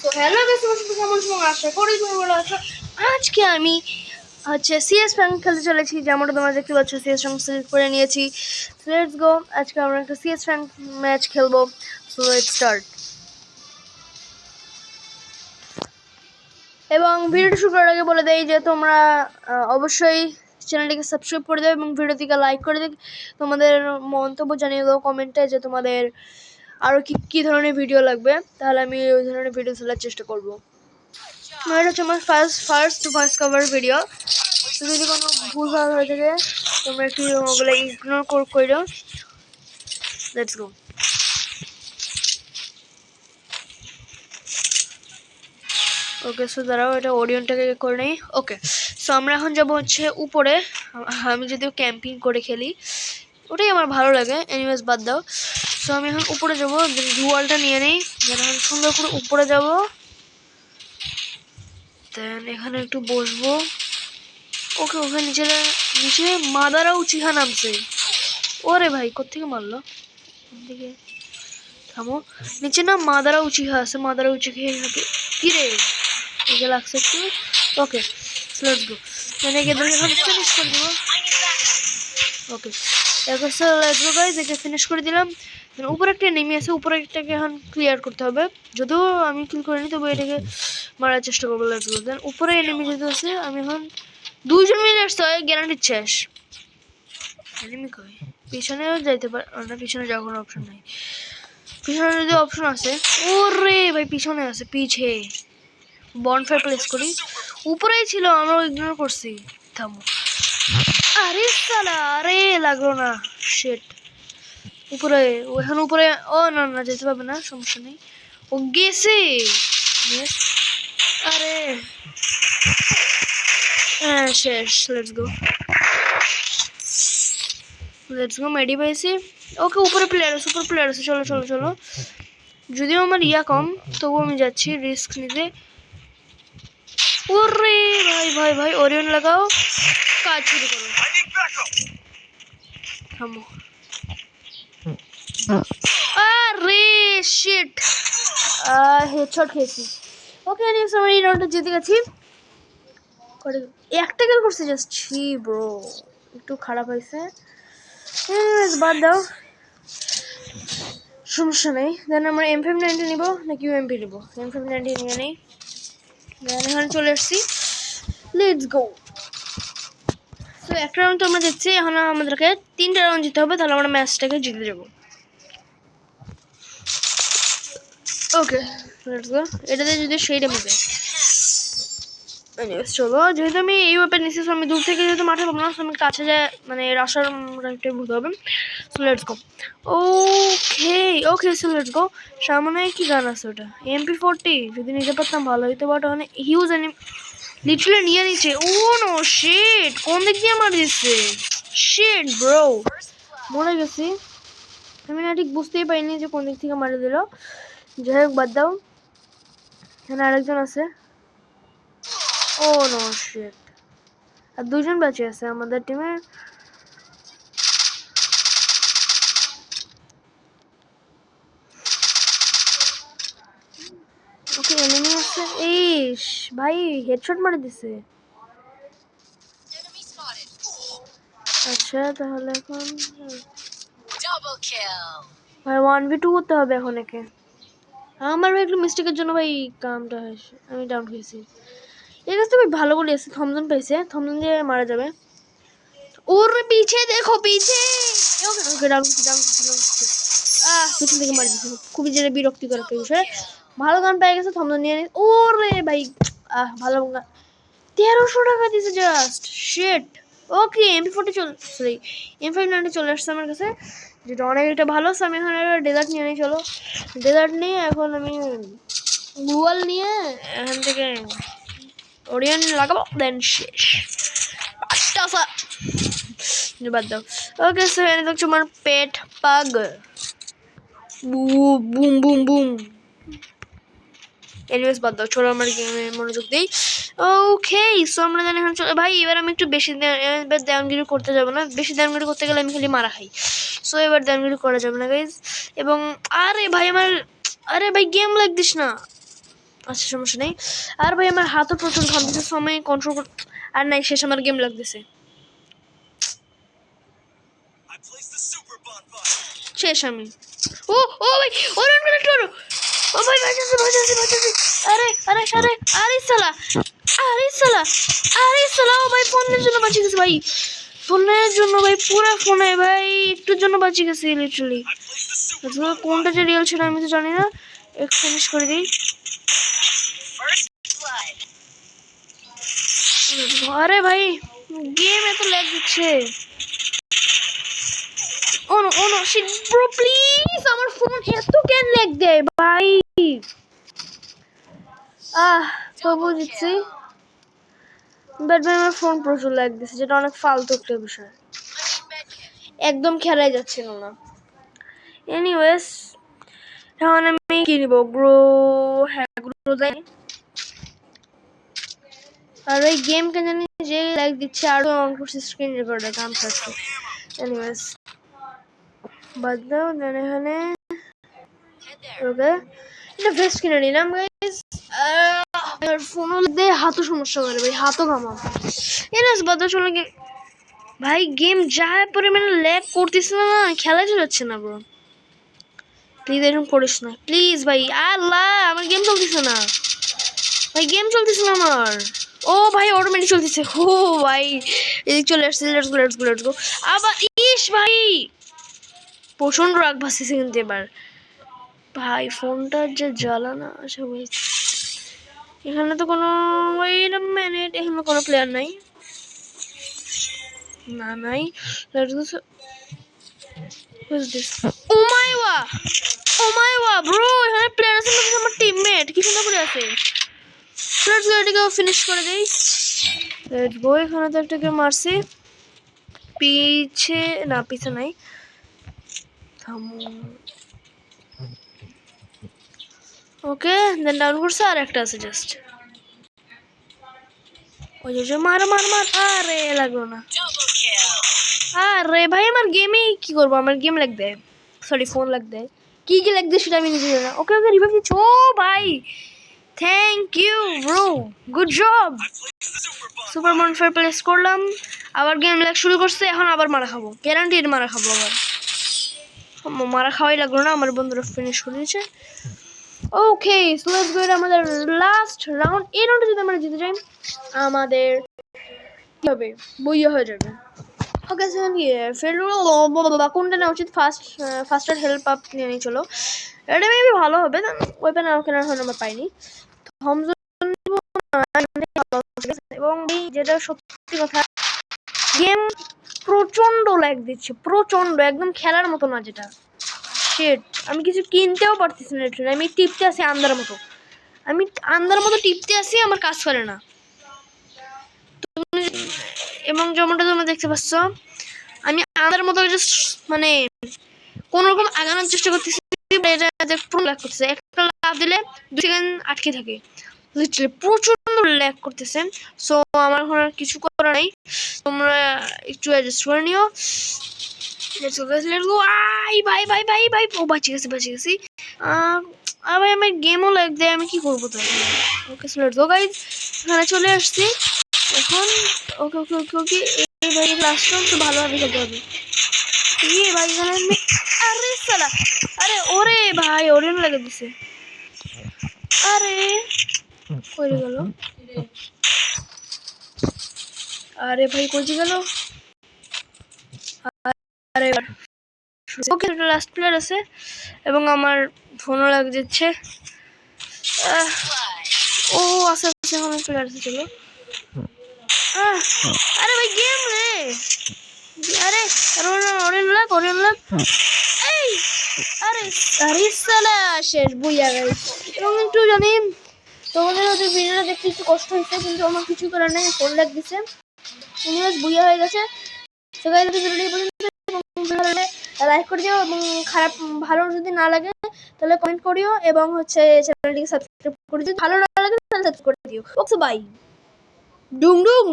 তো hello guys, কেমন সময় আশা করি তুমি ভালো আছো। আজকে আমি সিএস র্যাঙ্ক খেলতে চলেছি, যেমনটা তোমরা দেখতে পাচ্ছ সিএস র্যাঙ্ক সিলেক্ট করে নিয়েছি। সো লেটস গো, আজকে আমরা একটা সিএস র্যাঙ্ক ম্যাচ খেলবো। So let's start. এবং ভিডিওটি শুরু করার আগে বলে দেই যে তোমরা অবশ্যই চ্যানেলটিকে সাবস্ক্রাইব করে দেবে এবং ভিডিওটিকে লাইক করে দেবে। তোমাদের মন্তব্য জানিয়ে দাও কমেন্টে যে তোমাদের আরও কী ধরনের ভিডিও লাগবে, তাহলে আমি ওই ধরনের ভিডিও তোলার চেষ্টা করবো। এটা হচ্ছে আমার ফার্স্ট কভার ভিডিও। যদি কোনো ভুলভাল হয়ে থাকে তোমরা একটু ওগুলো ইগনোর করো। Let's go. ওকে, সো দাঁড়াও, এটা অডিয়নটাকে করে নেই। ওকে, সো আমরা এখন যাবো হচ্ছে উপরে। আমি যদিও ক্যাম্পিং করে খেলি, ওটাই আমার ভালো লাগে। এনিওয়েজ বাদ দাও। সো আমি এখন উপরে যাবো, জুয়ালটা নিয়ে নিই, যেন এখন সুন্দর করে উপরে যাবো। দেন এখানে একটু বসবো। ওকে, ওখানে নিচে মাদারা উচিহা নামছে। ওরে ভাই, কোত্থেকে মারলো? দিকে থামো। নিচে না মাদারা উচিহা আছে, মাদারা উচিহা কি রে? একে লাগছে একটু। ওকে, লেটস গো। মানে এদেরকে এখন ফিনিশ করে দিব। ওকে, লেটস গো গাইস, একে ফিনিশ করে দিলাম। উপরে একটা নেমে আছে, উপরে একটাকে এখন ক্লিয়ার করতে হবে। যদিও আমি কিল করিনি, তবে এটাকে মারার চেষ্টা করবো। Let's go. দেন উপরে এনিমি যেতে আছে, আমি এখন দুইজন মিলে আসতে হয়, গ্যারান্টি শেষ। এনিমি কই? পিছনেও যাইতে পারে না, পিছনে যাওয়ার কোনো অপশন নাই। পিছনে যদি অপশন আছে, ওরে ভাই পিছনে আছে, পিছে বনফায়ার প্লেস করি। উপরেই ছিল, আমরা ইগনোর করছি। থামো। আরে সালা, আরে লাগলো না। শিট। উপরে, ওখানে উপরে। ও না না, যেতে পারবে না, সমস্যা নেই। ও গেছে। আরে হ্যাঁ, শেষ। Let's go. মেডি পাইছি। ওকে, উপরে প্লেয়ার আছে। চলো চলো চলো। যদিও আমার কম, তবুও আমি যাচ্ছি রিস্ক নিতে। ওরে ভাই ভাই ভাই, ওরিয়ন লাগাও, কাজ শুরু করো। থামো। আরে শিট, হেডশট খেয়েছি। ওকে, এনিওয়েজ আমরা এই রাউন্ডটা জিতে গেছি। একটা কিল করছি জাস্ট। ছি ব্রো, একটু খারাপ হয়েছে। বাদ দাও, সমস্যা নেই। দেন আমরা M590 নিব নাকি UMP নিব? M590 নিয়ে নেই। দেন এখানে চলে এসেছি। Let's go. তো একটা রাউন্ড তো আমরা জিতছি, এখন আমাদেরকে 3টা রাউন্ড জিততে হবে, তাহলে আমরা ম্যাচটাকে জিতে যাবো। ওকে, লেটস গো। এটাতে যদি সেই ড্যামেজ দেয়। চলো, যেহেতু আমি এই ওয়েপন নিচ্ছি, আমি দূর থেকে যেহেতু মাঠে পাবো না, আমি কাছে যায় মানে রাশার রাইটে ভুলতে হবে। So let's go. Okay okay, so let's go. সামনে কি গান আছে ওটা? MP40 যদি নিতে পারতাম ভালো হইতো, বাট মানে হিউজ লিটারালি নিয়ে নিচ্ছে। ও নো শিট, কোন দিক দিয়ে মার দিচ্ছে? শিট ব্রো, মরে গেছি আমি না, ঠিক বুঝতেই পারিনি যে কোন দিক থেকে মারি দিল। যাই হোক, বাদ দাও। এখানে আরেকজন আছে। ও নো শিট, আর দুজন বেঁচে আছে আমাদের টিমে। ওকে, এনিমি আছে। ইস ভাই, হেডশট মারি দিছে। আচ্ছা, তাহলে এখন ভাই 1v2 করতে হবে এখন একে। আমার একটু মিস্টেকের জন্য ভাই কামটা হয়েছে, আমি ডাউন হয়েছি। এর কাছে ভাই ভালো করে এসে থমসন পাইছে, থমসন দিয়ে মারা যাবে। ওর পিছে দেখো, পিছে। ওকে ওকে, ডাউন পিছন থেকে মারি দিচ্ছে। খুবই যেটা বিরক্তিকর একটা বিষয়। ভালো গান পেয়ে গেছে, থমসন নিয়ে। ওরে ভাই, ভালো গান। 1300 টাকা দিয়েছে জাস্ট। শিট। ওকে, MP40 সরি M590 চলে আসছে আমার কাছে, যেটা অনেক একটা ভালো। আমি এখন ডেজার্ট নিয়ে নিই। চলো, ডেজার্ট নিয়ে এখন আমি গ্লুয়াল নিয়ে এখান থেকে ওরিয়ন লাগাবো, দেন শেষ। বাদ দাও। ওকে, সো এনে দেখছো আমার পেট পাগ। Boom boom boom. এনিওয়েজ বাদ দাও, চলো আমার গেমে মনোযোগ দিই। ওকে, সো আমরা জানি এখন ভাই, এবার আমি একটু বেশি দামগিরি করতে যাবো না। বেশি দামগিরি করতে গেলে আমি খালি মারা খাই। সো এবার দামগিরি করা যাবে না গাইজ। এবং আরে ভাই আমার, আরে ভাই গেম লাগ দিস না। আচ্ছা সমস্যা নেই। আর ভাই আমার হাতও প্রচুর ঘামতেছে, সময় কন্ট্রোল আর নাই, শেষ আমার গেম লাগতেছে, শেষ আমি। ও ও ভাই ওরন কানেক্ট করো, ও ভাই বাঁচাছে বাঁচাছে বাঁচাছে। আরে আরে আরে আরে সালা, আরে সালা, আরে সালা, ও ভাই ফোনের জন্য বাঁচি গেছে ভাই, ফোনের জন্য ভাই, পুরো ফোনে ভাই একটুর জন্য বাঁচি গেছে লিটারালি। কোনটা যে রিয়েল ছিল আমি তো জানি না, এক ফিনিশ করে দিই। আরে ভাই গেম এত ল্যাগ দিচ্ছে। Oh no oh no shit bro please, আমার ফোন এত কেন ল্যাগ দেয় ভাই। তবু দিচ্ছি, বাট ভাই আমার ফোন প্রচুর ল্যাগ দিচ্ছে, যেটা অনেক ফালতু একটা বিষয়, একদম খেলাই যাচ্ছিল না। এনিওয়েজ এখন আমি কি নিব, গ্রো, হ্যাঁ গ্রো দেয়। আর এই গেমকে জানি যে লাইক দিচ্ছে, আরো অন করছে স্ক্রিন রেকর্ডার কাম করছে। এনিওয়েজ বাদ দাও, দেন এখানে ওকে এটা ভেস্ট কিনে নিলাম গাইস। আর ফোনও দিয়ে হাতও সমস্যা করে ভাই, হাতও ঘামাম। এনিওয়েজ বাদ দাও, চলো ভাই গেম যা পরিমাণে ল্যাগ করতেছে না, খেলা চলাচ্ছে না ব্রো, প্লিজ এরকম করিস না প্লিজ ভাই। আল্লাহ আমার গেম চলতেছে না ভাই, গেম চলতেছে না আমার। ও ভাই অটোমেটিক চলতেছে, ও ভাই এদিক চলে আসছে, let's go let's go let's go. আবার ইস ভাই প্রচন্ড রাগ ভাসতেছে কিন্তু এবার ভাই, ফোনটার যে জ্বালা না। আচ্ছা ওয়েট, এখানে তো কোনো, ওয়েট আ মিনিট, এখানে কোনো প্লেয়ার নাই, না নাই। Let's go, what is this, oh my ওয়া, ও মাই ওয়া ব্রো, এখানে প্লেয়ার আছে না, আমার টিমমেট কি সুন্দর করে আছে। লেটস গো এটাকে ফিনিশ করে দেই। লেটস গো, এখানে তো একটাকে মারছি, পিছে না, পিছে নাই, থামো। ওকে দেন ডাউন করছে, আর একটা আছে জাস্ট, ওই যে মার মার মার। আরে লাগলো না, আরে ভাই আমার গেমে কি করবো, আমার গেম লাগ দেয়, সরি ফোন লাগ দেয়, কি কি লাগ দেয় সেটা আমি নিজে জানি না। ওকে ওকে রিভাইভ দিচ্ছি, ও ভাই thank you bro, good job. Super মনফায়ার প্লেস করলাম, আবার গেম ল্যাগ শুরু করছে, এখন আবার মারা খাবো, গ্যারান্টিড মারা খাবো আবার। মারা খাওয়াই লাগলো না, আমার বন্ধুরা ফিনিশ করে দিয়েছে। ওকে সো লেটস গো, আমাদের লাস্ট রাউন্ড। এই রাউন্ডে যদি আমরা জিতে যাই আমাদের কি হবে, বইয়া হয়ে যাবে। ওকে সেখানে ফেলু কোনটা নেওয়া উচিত, ফার্স্টার হেল্প আপ নিয়ে নিয়ে চলো, এটা মেবি ভালো হবে, ওয়েপেন আর কেনার হলে আমরা পাইনি। এবং যেটা সত্যি কথা, গেম প্রচন্ড ল্যাগ দিচ্ছে, প্রচন্ড, একদম খেলার মতো না, যেটা শিট, আমি কিছু কিনতেও পারতেছি না, আমি টিপতে আসি আন্দার মতো, আমি আন্দার মতো টিপতে আসি, আমার কাজ করে না। এবং যেমনটা তোমরা দেখতে পাচ্ছ, আমি আন্দার মতো জাস্ট মানে কোন রকম আগানোর চেষ্টা করতেছি, এটা পুরো ল্যাগ করতেছে, একটা লাভ দিলে 2 সেকেন্ড আটকে থাকে, লিটারালি প্রচন্ড ল্যাগ করতেছে। সো আমার এখন আর কিছু করার নাই, তোমরা একটু অ্যাডজাস্ট করে নিও। Let's go guys, let's go. I ভাই ভাই ভাই ভাই, ও বাঁচি গেছি বাঁচি গেছি। ভাই আমার গেমও লাগ দেয়, আমি কি করবো তাহলে। ওকে লেটস গো গাইস, এখানে চলে আসছি এখন। ওকে ওকে ওকে ওকে, এই ভাই লাস্ট রাউন্ড তো ভালোভাবে খেলতে হবে। এই ভাই এখানে আরে সালা, আরে ওরে ভাই ওরিয়ন লাগে দিছে, আরে কই গেল, আরে ভাই কই গেল। আরে ওকে লাস্ট প্লেয়ার আছে, এবং আমার ফোনও লাগ যাচ্ছে। ও আচ্ছা আচ্ছা, অনেক প্লেয়ার আছে, চলো। আরে ভাই গেম রে, আরে ওরিয়ন লাগ, ওরিয়ন লাগ, এই আরে আরে সালা, শেষ বুইয়া গাইস। এবং একটু জানি তোমাদের ওদের ভিডিওটা দেখতে একটু কষ্ট হয়েছে, কিন্তু আমার কিছু করার নেই, ফোন লাগ দিছে, এনিওয়েজ বুইয়া হয়ে গেছে। সো গাইস ভিডিওটি পর্যন্ত, এবং ভালো লাগলে লাইক করে দিও, এবং খারাপ ভালো যদি না লাগে তাহলে কমেন্ট করিও, এবং হচ্ছে চ্যানেলটিকে সাবস্ক্রাইব করে দিও, ভালো না লাগে তাহলে সাবস্ক্রাইব করে দিও। ওকে বাই, ডুং ডুং।